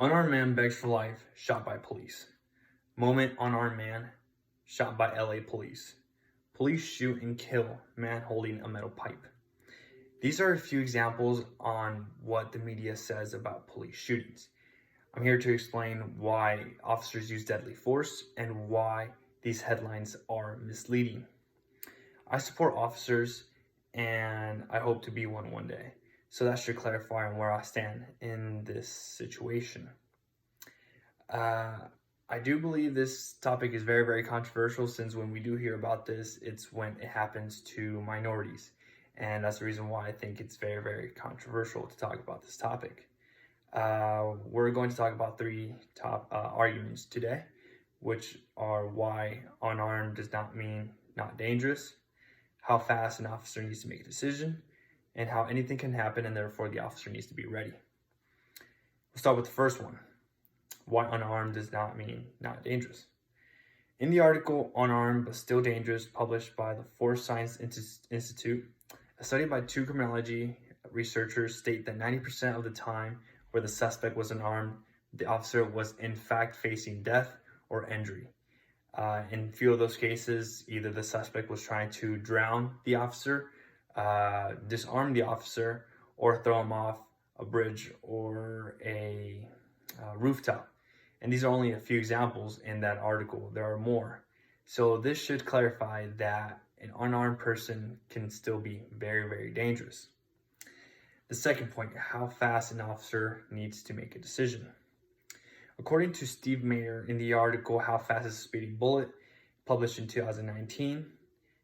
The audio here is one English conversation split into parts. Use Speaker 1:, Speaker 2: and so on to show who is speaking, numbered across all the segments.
Speaker 1: Unarmed man begs for life, shot by police. Moment, unarmed man, shot by LA police. Police shoot and kill man holding a metal pipe. These are a few examples on what the media says about police shootings. I'm here to explain why officers use deadly force and why these headlines are misleading. I support officers and I hope to be one day. So that should clarify on where I stand in this situation. I do believe this topic is very controversial, since when we do hear about this, it's when it happens to minorities. And that's the reason why I think it's very controversial to talk about this topic. We're going to talk about three top arguments today, which are why unarmed does not mean not dangerous, how fast an officer needs to make a decision, and how anything can happen and therefore the officer needs to be ready. We'll start with the first one. Why unarmed does not mean not dangerous. In the article, Unarmed but Still Dangerous, published by the Force Science Institute, a study by two criminology researchers state that 90% of the time where the suspect was unarmed, the officer was in fact facing death or injury. In few of those cases, either the suspect was trying to drown the officer, disarm the officer, or throw him off a bridge or a rooftop. And these are only a few examples in that article. There are more. So this should clarify that an unarmed person can still be very dangerous. The second point, how fast an officer needs to make a decision. According to Steve Mayer in the article, How Fast is a Speeding Bullet, published in 2019,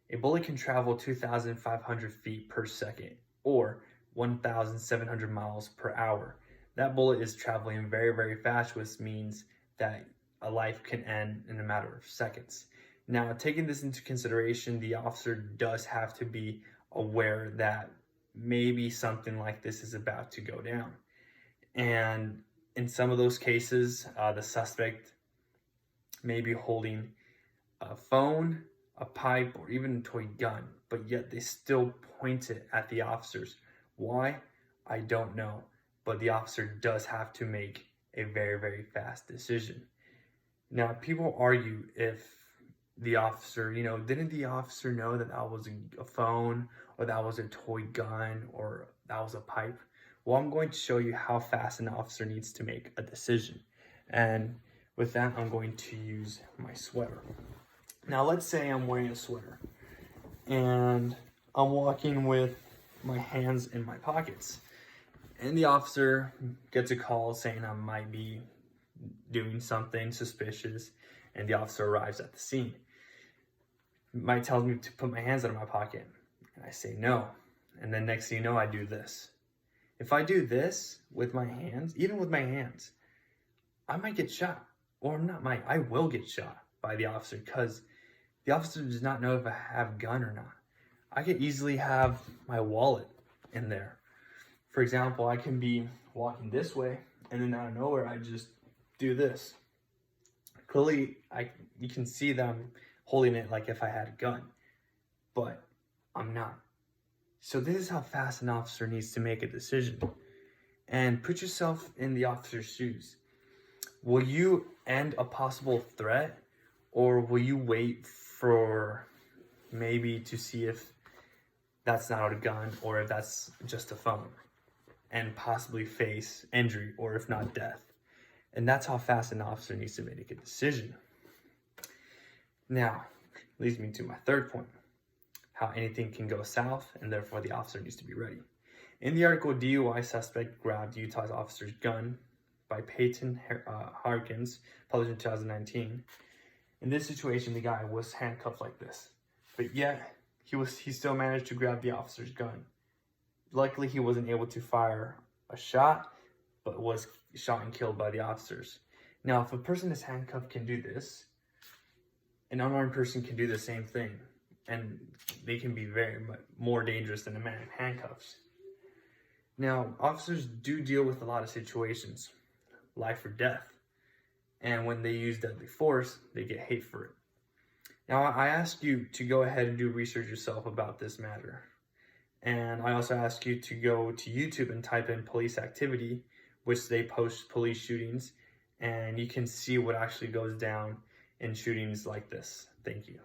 Speaker 1: a bullet can travel 2,500 feet per second or 1,700 miles per hour. That bullet is traveling very fast, which means that a life can end in a matter of seconds. Now, taking this into consideration, the officer does have to be aware that maybe something like this is about to go down. And in some of those cases, the suspect may be holding a phone, a pipe, or even a toy gun, but yet they still point it at the officers. Why? I don't know. But the officer does have to make a very fast decision. Now, people argue if the officer, didn't the officer know that that was a phone, or that was a toy gun, or that was a pipe? Well, I'm going to show you how fast an officer needs to make a decision. And with that, I'm going to use my sweater. Now, let's say I'm wearing a sweater and I'm walking with my hands in my pockets. And the officer gets a call saying I might be doing something suspicious, and the officer arrives at the scene. Might tell me to put my hands in my pocket, and I say no. And then next thing you know, I do this. If I do this with my hands, even with my hands, I might get shot. Or I will get shot by the officer, because the officer does not know if I have a gun or not. I could easily have my wallet in there. For example, I can be walking this way, and then out of nowhere, I just do this. Clearly, you can see that I'm holding it like if I had a gun, but I'm not. So this is how fast an officer needs to make a decision. And put yourself in the officer's shoes. Will you end a possible threat, or will you wait for maybe to see if that's not a gun or if that's just a phone, and possibly face injury or if not death? And that's how fast an officer needs to make a decision. Now, leads me to my third point, how anything can go south and therefore the officer needs to be ready. In the article, DUI Suspect Grabbed Utah's Officer's Gun by Peyton Harkins, published in 2019. In this situation, the guy was handcuffed like this, but yet he still managed to grab the officer's gun. Luckily, he wasn't able to fire a shot, but was shot and killed by the officers. Now, if a person is handcuffed can do this, an unarmed person can do the same thing, and they can be very much more dangerous than a man in handcuffs. Now, officers do deal with a lot of situations, life or death, and when they use deadly force, they get hate for it. Now, I ask you to go ahead and do research yourself about this matter. And I also ask you to go to YouTube and type in police activity, which they post police shootings, and you can see what actually goes down in shootings like this. Thank you.